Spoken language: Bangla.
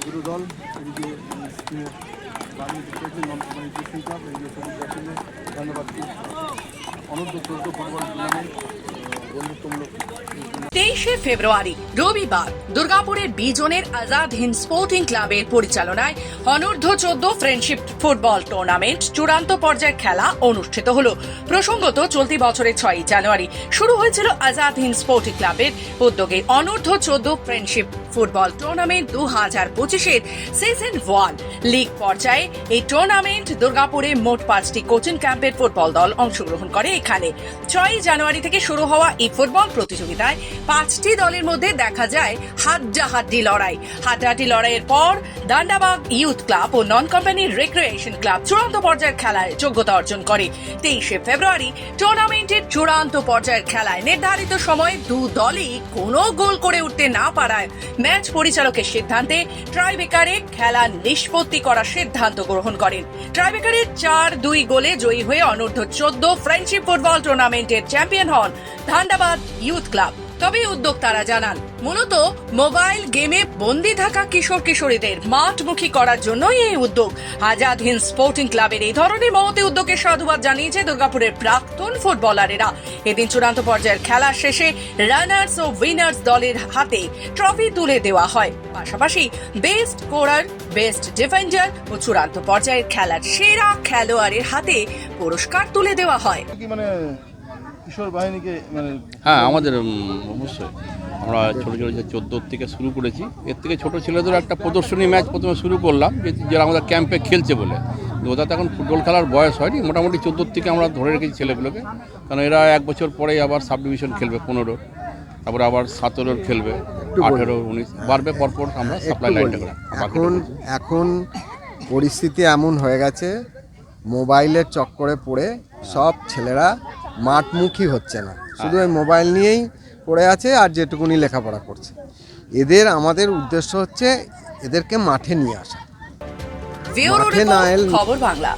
দুটো দল, এদিকে স্কুলের নন কমিউনিকেশন ক্লাব, এদিকে সবুজ আসলে ধন্যবাদ। অনূর্ধ্ব 14 ফুটবল টুর্নামেন্ট বন্ধুত্বমূলক। 23শে ফেব্রুয়ারি রবিবার দুর্গাপুরের বিজনের আজাদ হিন্দ স্পোর্টিং ক্লাবের পরিচালনায় অনূর্ধ্ব 14 ফ্রেন্ডশিপ ফুটবল টুর্নামেন্ট চূড়ান্ত পর্যায়ের খেলা অনুষ্ঠিত হলো। প্রসঙ্গত, চলতি বছরের 6 জানুয়ারি শুরু হয়েছিল আজাদ হিন্দ স্পোর্টিং ক্লাবের উদ্যোগে অনূর্ধ্ব 14 ফ্রেন্ডশিপ ফুটবল টুর্নামেন্ট 2025-এর সিজন 1 লিগ পর্যায়ে। এই টুর্নামেন্ট দুর্গাপুরে মোট 5টি কোচিং ক্যাম্পের ফুটবল দল অংশগ্রহণ করে। এখানে 6 জানুয়ারি থেকে শুরু হওয়া এই ফুটবল প্রতিযোগিতায় 5টি দলের মধ্যে দেখা যায় হাড্ডাহাড্ডি লড়াই। হাড্ডাহাড্ডি লড়াইয়ের পর দান্ডাবাগ ইউথ ক্লাব ও নন কোম্পানি রিক্রিয়েশন ক্লাব চূড়ান্ত পর্যায়ের খেলায় যোগ্যতা অর্জন করে। 23শে ফেব্রুয়ারি টুর্নামেন্টের চূড়ান্ত পর্যায়ের খেলায় নির্ধারিত সময়ে দু দলই কোনো গোল করে উঠতে না পারায় ম্যাচ পরিচালকের সিদ্ধান্তে ট্রাইবেকারে খেলা নিষ্পত্তি করার সিদ্ধান্ত গ্রহণ করেন। ট্রাইবেকারে 4-2 গোলে জয়ী হয়ে অনূর্ধ্ব 14 ফ্রেন্ডশিপ ফুটবল টুর্নামেন্টের চ্যাম্পিয়ন হন ধান্ডাবাদ ইউথ ক্লাব। তবে উদ্যোক্তারা জানান, মূলত মোবাইল গেমে বন্দী থাকা কিশোর কিশোরীদের মাঠমুখী করার জন্যই এই উদ্যোগ। আজাদ হিন্দ স্পোর্টিং ক্লাবের এই ধরনের মহতি উদ্যোগে সাধুবাদ জানিয়েছে দুর্গাপুরের প্রাক্তন ফুটবলারেরা। এদিন চূড়ান্ত পর্যায়ের খেলা শেষে রানার্স ও উইনার্স দলের হাতে ট্রফি তুলে দেওয়া হয়। পাশাপাশি বেস্ট স্কোরার, বেস্ট ডিফেন্ডার ও চূড়ান্ত পর্যায়ের খেলার সেরা খেলোয়াড়ের হাতে পুরস্কার তুলে দেওয়া হয়। কিশোর বাহিনীকে হ্যাঁ, আমাদের অবশ্যই আমরা ছোটো ছোটো 14 থেকে শুরু করেছি। এর থেকে ছোটো ছেলেদের একটা প্রদর্শনী ম্যাচ প্রথমে শুরু করলাম, যারা আমাদের ক্যাম্পে খেলছে বলে। ওটা তো এখন ফুটবল খেলার বয়স হয়নি, মোটামুটি 14 থেকে আমরা ধরে রেখেছি ছেলেগুলোকে, কারণ এরা 1 বছর পরেই আবার সাব ডিভিশন খেলবে, 15, তারপরে আবার 17 খেলবে, 18, 19 বাড়বে পরপর আমরা সাপ্লাই লাইনটা করি। এখন পরিস্থিতি এমন হয়ে গেছে, মোবাইলের চক্করে পড়ে সব ছেলেরা মাঠমুখী হচ্ছে না, শুধু ওই মোবাইল নিয়েই পড়ে আছে আর যেটুকুনি লেখাপড়া করছে। আমাদের উদ্দেশ্য হচ্ছে এদেরকে মাঠে নিয়ে আসা। খবর বাংলা।